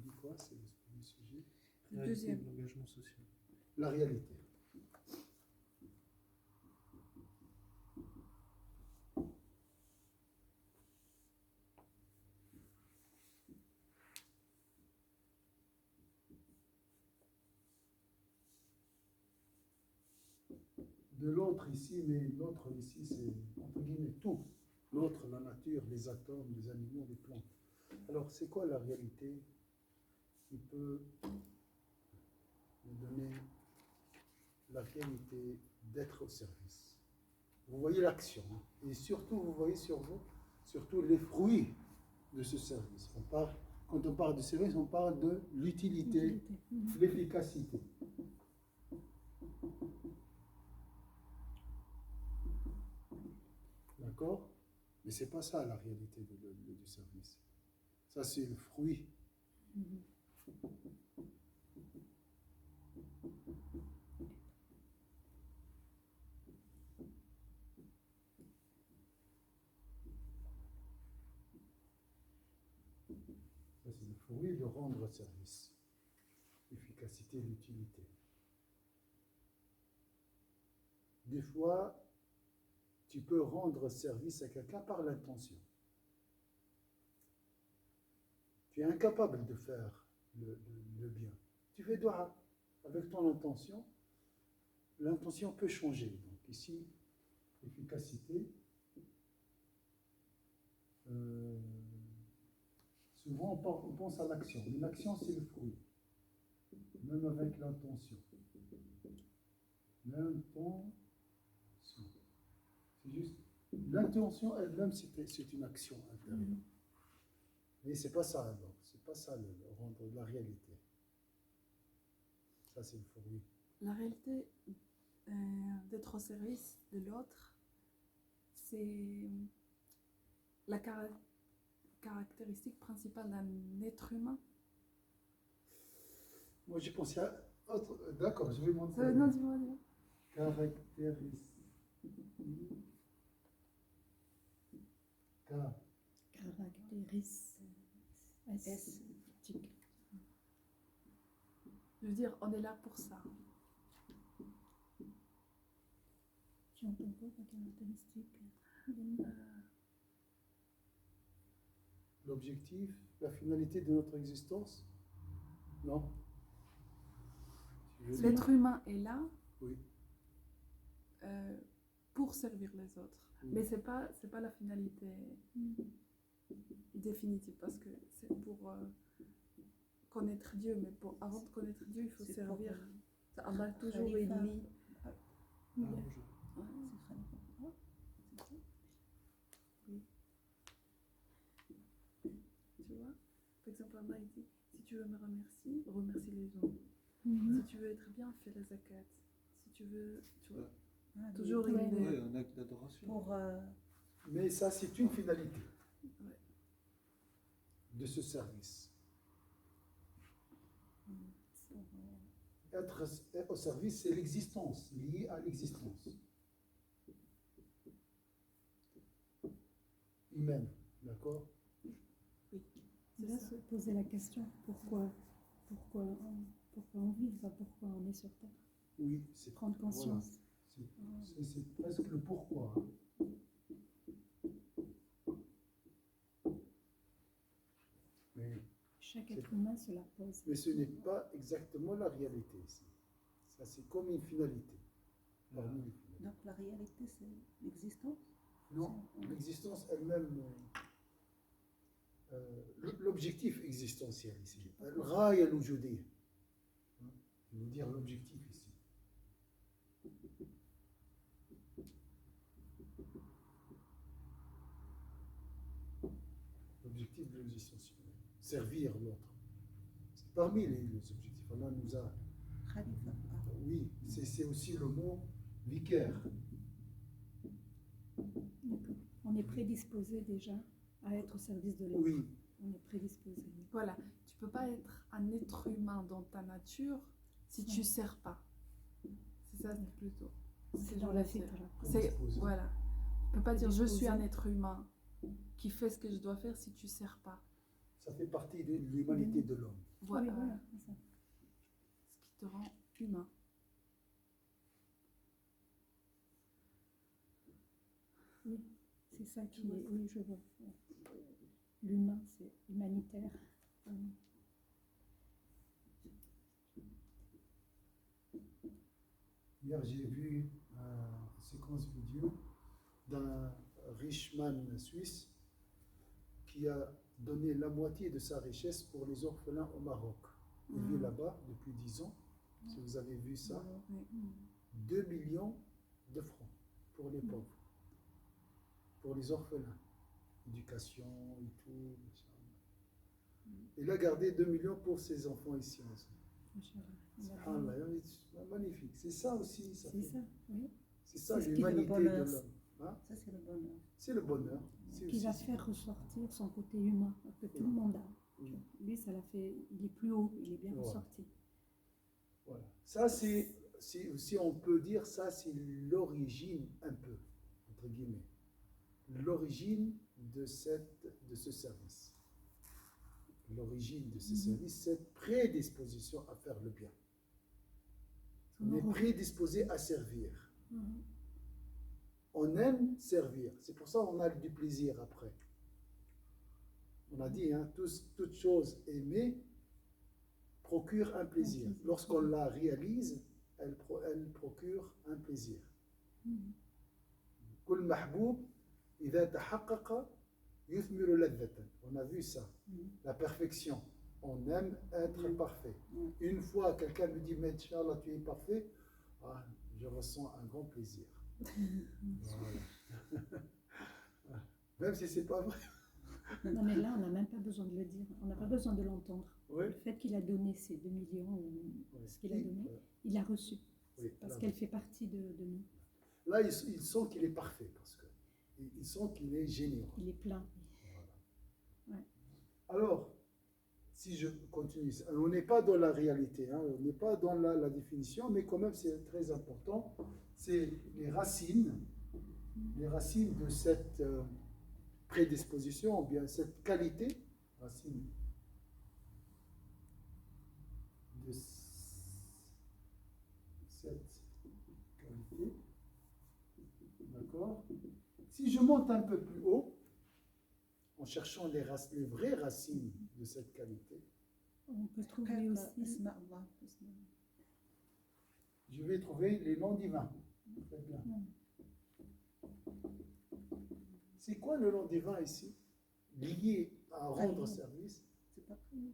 dit quoi? C'est le premier sujet. Le deuxième. L'engagement social. La réalité. De l'autre ici, mais l'autre ici, c'est entre guillemets tout. L'autre, la nature, les atomes, les animaux, les plantes. Alors, c'est quoi la réalité qui peut nous donner la qualité d'être au service? Vous voyez l'action, hein, et surtout, vous voyez sur vous, surtout les fruits de ce service. Quand on parle de service, on parle de l'utilité, l'efficacité. D'accord? Mais c'est pas ça la réalité du service. Ça, c'est le fruit. Ça, c'est le fruit de rendre service. L'efficacité, l'utilité. Des fois, tu peux rendre service à quelqu'un par l'intention. Tu es incapable de faire le bien. Tu fais dua avec ton intention. L'intention peut changer. Donc ici, efficacité. Souvent, on pense à l'action. Mais l'action, c'est le fruit. Même avec l'intention. L'intention. C'est juste. L'intention elle-même, c'est une action intérieure. Mais c'est pas ça, alors. C'est pas ça, rendre la réalité. Ça, c'est le fruit. La réalité d'être au service de l'autre, c'est la caractéristique principale d'un être humain. Moi, j'ai pensé à autre. D'accord, je vais montrer. Non, dis-moi. Caractéristique. Caractéristique. Je veux dire, on est là pour ça. Tu entends quoi par caractéristique? L'objectif, la finalité de notre existence? Non? L'être humain est là, oui, pour servir les autres. Oui. Mais c'est pas la finalité définitive, parce que c'est pour connaître Dieu. Mais avant de connaître Dieu, il faut servir. Allah a toujours Khalifa. émis. bonjour. Oui. Tu vois? Par exemple, Allah il dit, si tu veux me remercier, remercie les gens. Si tu veux être bien, fais la zakat. Si tu veux, tu vois, toujours ouais, il est... Oui, un acte d'adoration. Pour Mais ça, c'est une finalité Ouais. de ce service. Être au service, c'est l'existence, liée à l'existence humaine. D'accord? Oui, on c'est va ça. se poser la question pourquoi on vit, enfin, pourquoi on est sur Terre. Oui, c'est Prendre conscience. Voilà. C'est presque le pourquoi. Hein. Mais Chaque être humain se la pose. ce n'est pas exactement la réalité ici. Ça, c'est comme une finalité. Parmi les finalités. Donc la réalité, c'est l'existence. Non, l'existence elle-même, l'objectif existentiel ici. Al-ghaya al-wujudiyya. Je veux dire l'objectif ici. L'objectif de l'existence humaine. Servir l'autre. C'est parmi les objectifs. Allah nous a. Khalifa. Oui, c'est aussi le mot vicaire. D'accord. On est prédisposé déjà à être au service de l'autre. Oui. On est prédisposé. Voilà, tu peux pas être un être humain dans ta nature si tu sers pas. C'est ça plutôt. C'est dans la fitra. C'est voilà. Tu peux pas dire je suis un Disposer. être humain qui fait ce que je dois faire si tu sers pas. Ça fait partie de l'humanité de l'homme. Ah oui, Voilà. voilà, c'est ça. Ce qui te rend humain. Oui, c'est ça qui est. Oui, je vois. L'humain, c'est humanitaire. Hier, j'ai vu une séquence vidéo d'un riche man suisse qui a donné la moitié de sa richesse pour les orphelins au Maroc. Il vit là-bas depuis 10 ans. Si vous avez vu ça, Oui. 2 millions de francs pour les pauvres, pour les orphelins, éducation et tout. machin. Il a gardé 2 millions pour ses enfants ici. Subhanallah, c'est magnifique. C'est ça aussi. C'est ça, oui. C'est ça C'est ce qui fait le l'humanité de bonheur. l'homme. Hein? Ça, c'est le bonheur. C'est le bonheur. C'est Qui va aussi- faire ressortir son côté humain, que tout le monde a. Oui. Lui, ça l'a fait. Il est plus haut, il est bien Voilà. ressorti. Voilà. Ça, si on peut dire, ça, c'est l'origine, un peu, entre guillemets. L'origine de ce service. L'origine de ce service, cette prédisposition à faire le bien. On est prédisposé à servir. Mhm. On aime servir. C'est pour ça qu'on a du plaisir après. On a dit, hein, toute chose aimée procure un plaisir. Lorsqu'on la réalise, elle procure un plaisir. Mhm. كل محبوب إذا تحقق يثمر لذة. On a vu ça. La perfection. On aime être parfait. Une fois, quelqu'un me dit, mais Inch'Allah, tu es parfait, je ressens un grand plaisir. Voilà. Même si c'est pas vrai. Non, mais là, on n'a même pas besoin de le dire. On n'a pas besoin de l'entendre. Oui. Le fait qu'il a donné ces 2 millions, ou ce qu'il a donné, il a reçu. Oui, Parce là, qu'elle fait partie de nous. là, ils sentent qu'il est parfait parce que ils sentent qu'il est généreux. Il est plein. Alors, si je continue, on n'est pas dans la réalité, hein, on n'est pas dans la définition, mais quand même c'est très important. C'est les racines de cette prédisposition, ou bien cette qualité, racine de cette qualité. D'accord? Si je monte un peu plus haut, en cherchant les vraies racines de cette qualité, On peut trouver aussi. اسماء الله. je vais trouver les noms divins. Très bien. C'est quoi le nom divin ici? Lié à rendre service. C'est pas prévu.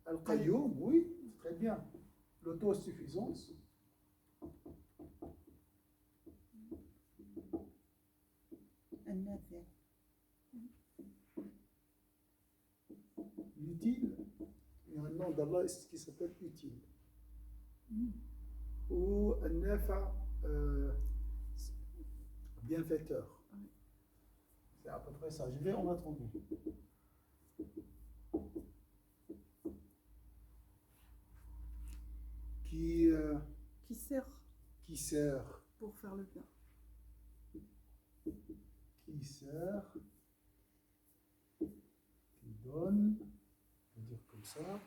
Al-Qayyum, oui, très bien. L'autosuffisance. النافع. L'utile. Il y a un nom d'Allah qui s'appelle utile. Ou Al-Nafa, bienfaiteur. C'est à peu près ça. Je vais en attendre. Qui sert pour faire le bien. Qui sert, qui donne, on va dire comme ça.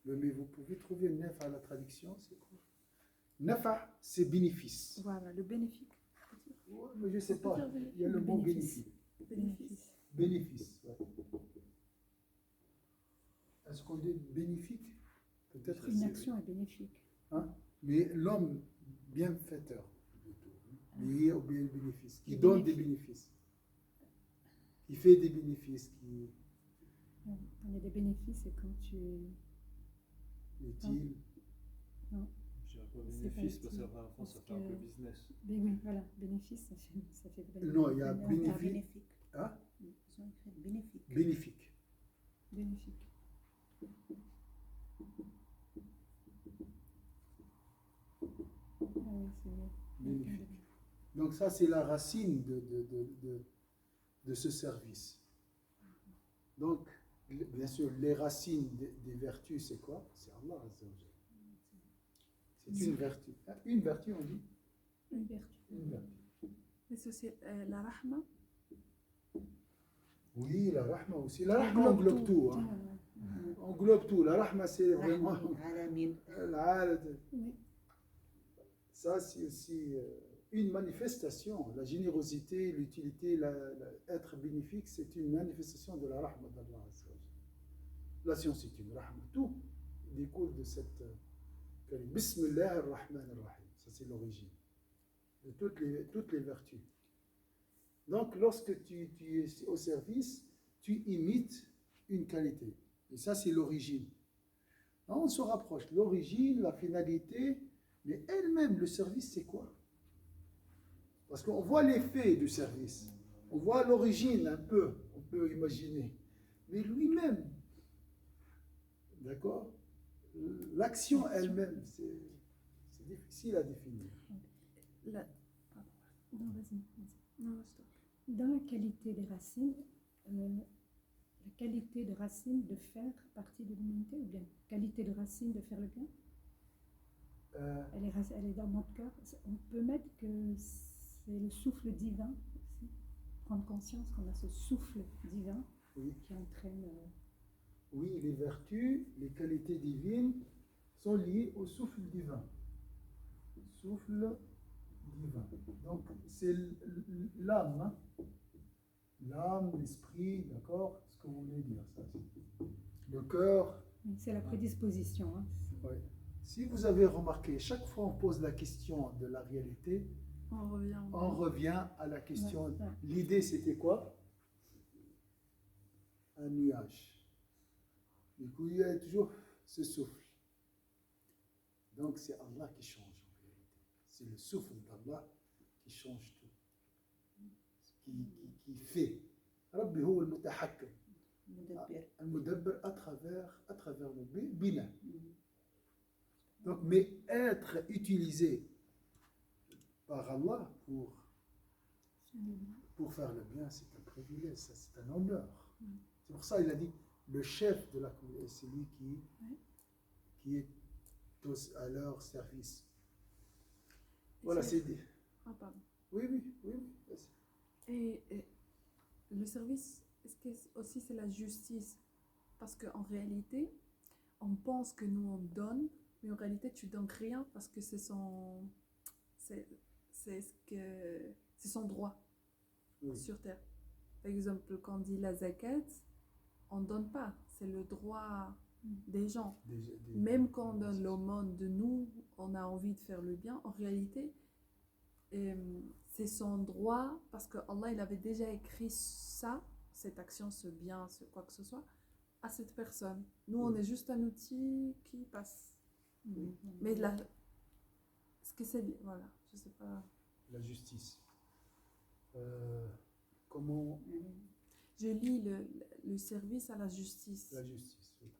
Mais vous pouvez trouver nef à la traduction, c'est quoi? Nafa, c'est bénéfice. Voilà, le bénéfique. Ouais, mais je ne sais On peut pas, dire il y a le mot bénéfice. bénéfice. Bénéfice. Bénéfice, ouais. Est-ce qu'on dit bénéfique? Peut-être. Une action est bénéfique. Hein? Mais l'homme bienfaiteur, lié au bien bénéfice, qui Les donne des bénéfices, qui fait des bénéfices, qui On a des bénéfices, c'est quand tu. est utile. Non. Je dirais pas C'est bénéfice, pas parce utile, qu'en France, ça parce fait un peu que- business. Mais oui, voilà, bénéfice, ça fait bénéfice. Non, il y a Non, bénéfique. bénéfique. Hein? Ils ont écrit bénéfique. Bénéfique. Bénéfique. Ah oui, c'est mieux. Bénéfique. Donc ça, c'est la racine de ce service. Donc, bien sûr, les racines des vertus, c'est quoi? C'est Allah Azza wa Jalla. C'est une vertu. Ah, une vertu, on dit? Une vertu. Une vertu. Mais c'est aussi la rahma. Oui, la rahma aussi. La rahma englobe tout. Hein. Englobe tout. La rahma, c'est vraiment. العالمين. Oui. Ça, c'est aussi une manifestation. La générosité, l'utilité, être bénéfique, c'est une manifestation de la rahma d'Allah. La science est une rahma. Tout découle de cette. Bismillah ar-Rahman ar-Rahim. Ça, c'est l'origine de toutes les vertus. Donc, lorsque tu es au service, tu imites une qualité. Et ça, c'est l'origine. On se rapproche. L'origine, la finalité, mais elle-même, le service, c'est quoi? Parce qu'on voit l'effet du service. On voit l'origine un peu, on peut imaginer. Mais lui-même, d'accord? L'action elle-même, c'est difficile à définir. La... Non, vas-y. Non, stop. Dans la qualité des racines, la qualité de racine de faire partie de l'humanité ou bien qualité de racine de faire le bien, elle est dans notre cœur. On peut mettre que c'est le souffle divin aussi. Prendre conscience qu'on a ce souffle divin Oui. qui entraîne. Oui, les vertus, les qualités divines sont liées au souffle divin. Souffle divin. Donc, c'est l'âme. Hein? L'âme, l'esprit, d'accord? Ce que vous voulez dire, ça. Le cœur. C'est la prédisposition. Hein. Ouais. Si vous avez remarqué, chaque fois on pose la question de la réalité, On revient à la question. Ouais. L'idée, c'était quoi? Un nuage. Du coup, il y a toujours ce souffle. Donc, c'est Allah qui change en réalité. C'est le souffle d'Allah qui change tout. Qui fait. Rabbi huwa al-mutahakkim. Al-mudabbir à travers le bina. Donc, mais être utilisé par Allah pour faire le bien, c'est un privilège, c'est un honneur. C'est pour ça qu'il a dit le chef de la communauté, c'est lui qui est à leur service. Voilà, c'est dit. Ah, pardon. Oui. Et le service, est-ce que aussi c'est la justice? Parce qu'en réalité, on pense que nous on donne, mais en réalité tu donnes rien parce que c'est son droit sur terre. Par exemple, quand on dit la zakat, on ne donne pas, c'est le droit des gens. Même quand on donne l'aumône de nous, on a envie de faire le bien, en réalité, c'est son droit, parce que Allah il avait déjà écrit ça, cette action, ce bien, quoi que ce soit, à cette personne. Nous, on est juste un outil qui passe. Mais là, ce que c'est, voilà, je sais pas. La justice. Comment? Je lis le service à la justice. La justice, oui.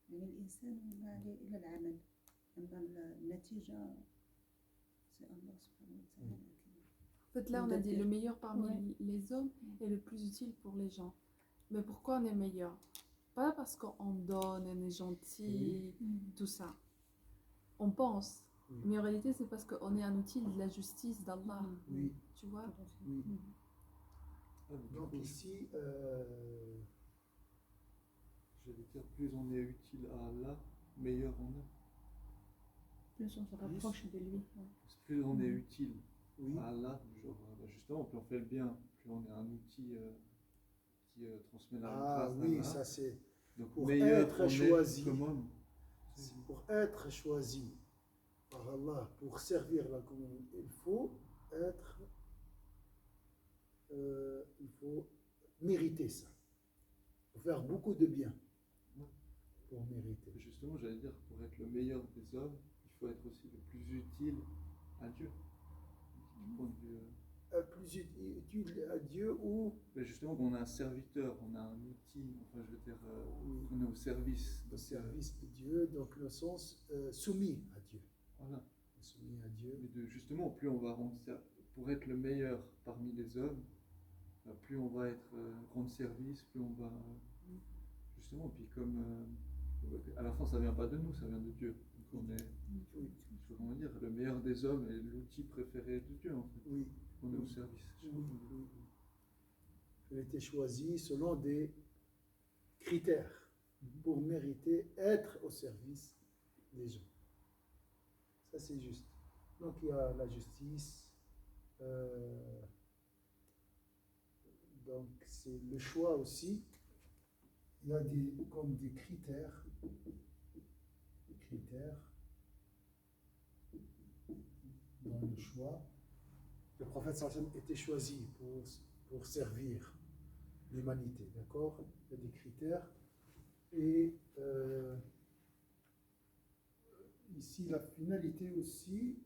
يعني الإنسان ينبغي إلى العمل أما النتيجة c'est Allah subhanahu wa ta'ala. En fait, là, on a dit le meilleur parmi les hommes est le plus utile pour les gens. Mais pourquoi on est meilleur? Pas parce qu'on donne, on est gentil, tout ça. On pense. Mais en réalité, c'est parce qu'on est un outil de la justice d'Allah. Oui. Tu vois? Oui. Donc ici, je vais dire, plus on est utile à Allah, meilleur on est. Plus on se rapproche de lui. Plus on est utile oui. à Allah, genre, justement, plus on fait le bien, plus on est un outil qui transmet la grâce oui, d'Allah. ça c'est donc, pour meilleur être choisi. comme homme. Pour être choisi par Allah, pour servir la communauté, il faut mériter ça. Il faut faire beaucoup de bien pour mériter. Justement, j'allais dire, pour être le meilleur des hommes, il faut être aussi le plus utile à Dieu. Du point de vue, plus utile à Dieu ou... Mais justement, on a un serviteur, on a un outil, enfin je veux dire, on est au service. Au service de Dieu, donc le sens soumis à Dieu. Voilà. Soumis à Dieu. Mais justement, plus on va rendre pour être le meilleur parmi les hommes, plus on va être rendre service, plus on va justement, puis comme à la fin ça vient pas de nous, ça vient de Dieu. Donc on est, comment dire, le meilleur des hommes et l'outil préféré de Dieu en fait. Oui. On est au service. Elle a été choisie selon des critères pour mériter être au service des gens. Ça, c'est juste. Donc, il y a la justice. Donc, c'est le choix aussi. Il y a comme des critères dans le choix. Le prophète sallam était choisi pour servir l'humanité, d'accord? Il y a des critères. Et ici, la finalité aussi,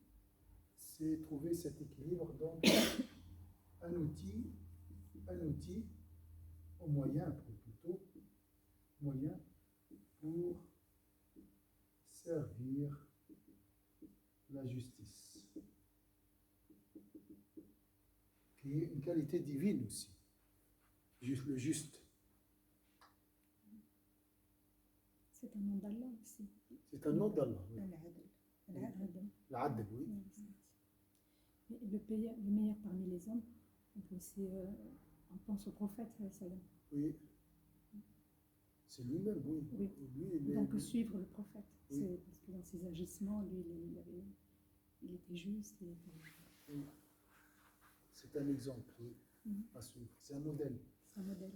c'est trouver cet équilibre. Donc, un outil, au moyen plutôt, moyen pour servir la justice, qui est une qualité divine aussi, juste le juste. C'est un nom d'Allah aussi. C'est un nom d'Allah. Oui. L'adl, oui. Et le meilleur parmi les hommes, on peut aussi, on pense au prophète, sallam. Oui. C'est lui-même, oui. Oui. Lui, Donc suivre le prophète, oui. c'est parce que dans ses agissements, lui, il était juste. Oui. C'est un exemple, oui, à suivre. C'est un modèle. C'est un modèle.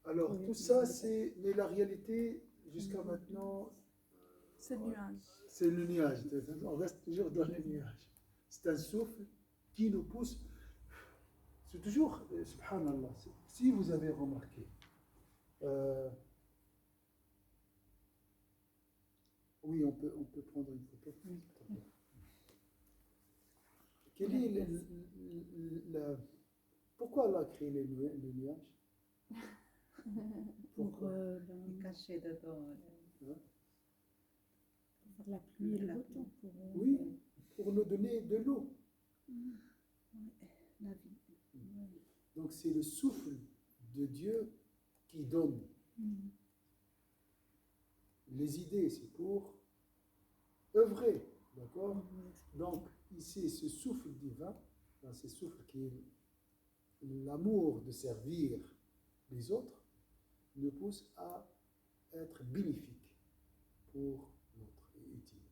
Alors, Oui, tout ça, c'est... Mais la réalité, jusqu'à maintenant... C'est le nuage. C'est le nuage. On reste toujours dans le nuage. C'est un souffle qui nous pousse... C'est toujours... Subhanallah. Si vous avez remarqué... oui, on peut prendre une photo. Quel est pourquoi Allah a créé le nuage? Pour caché dedans. faire la pluie et le beau temps. Oui, pour nous donner de l'eau. La vie. Donc c'est le souffle de Dieu qui donne. Les idées, c'est pour œuvrer, d'accord? Donc ici, ce souffle divin, ce souffle qui est l'amour de servir les autres, nous pousse à être bénéfique pour l'autre et utile.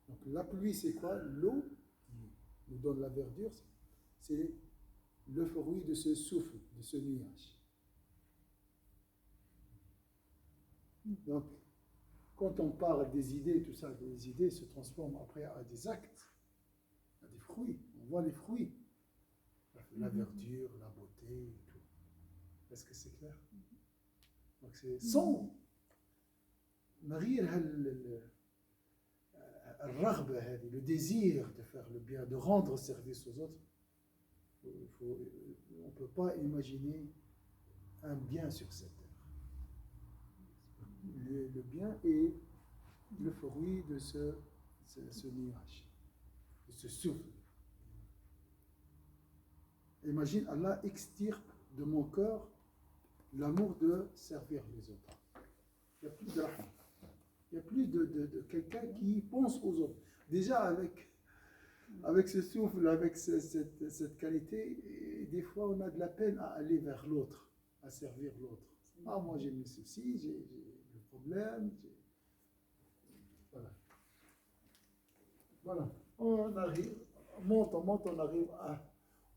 Donc la pluie, c'est quoi? L'eau qui nous donne la verdure, c'est le fruit de ce souffle, de ce nuage. Donc, quand on parle des idées, tout ça, les idées se transforment après à des actes, à des fruits. On voit les fruits, la verdure, la beauté et tout. Est-ce que c'est clair? Donc c'est sans le désir de faire le bien, de rendre service aux autres. On ne peut pas imaginer un bien sur cette terre. Le bien est le fruit de ce nuage, de ce souffle. Imagine, Allah extirpe de mon cœur l'amour de servir les autres. Il n'y a plus de rahma. Il n'y a plus de quelqu'un qui pense aux autres. Déjà avec ce souffle, avec cette qualité, des fois on a de la peine à aller vers l'autre, à servir l'autre. Ah, moi j'ai mes soucis, j'ai le problème. Voilà. Voilà. On arrive, on monte, on arrive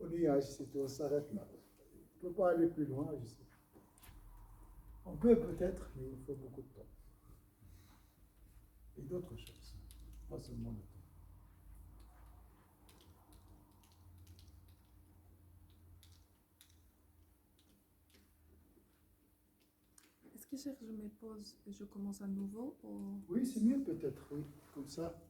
au nuage, c'est tout, on s'arrête là. On ne peut pas aller plus loin, je sais. On peut peut-être, mais il faut beaucoup de temps. Et d'autres choses, pas seulement le temps. Est-ce que je me pose et je commence à nouveau ou... Oui, c'est mieux peut-être, oui, comme ça.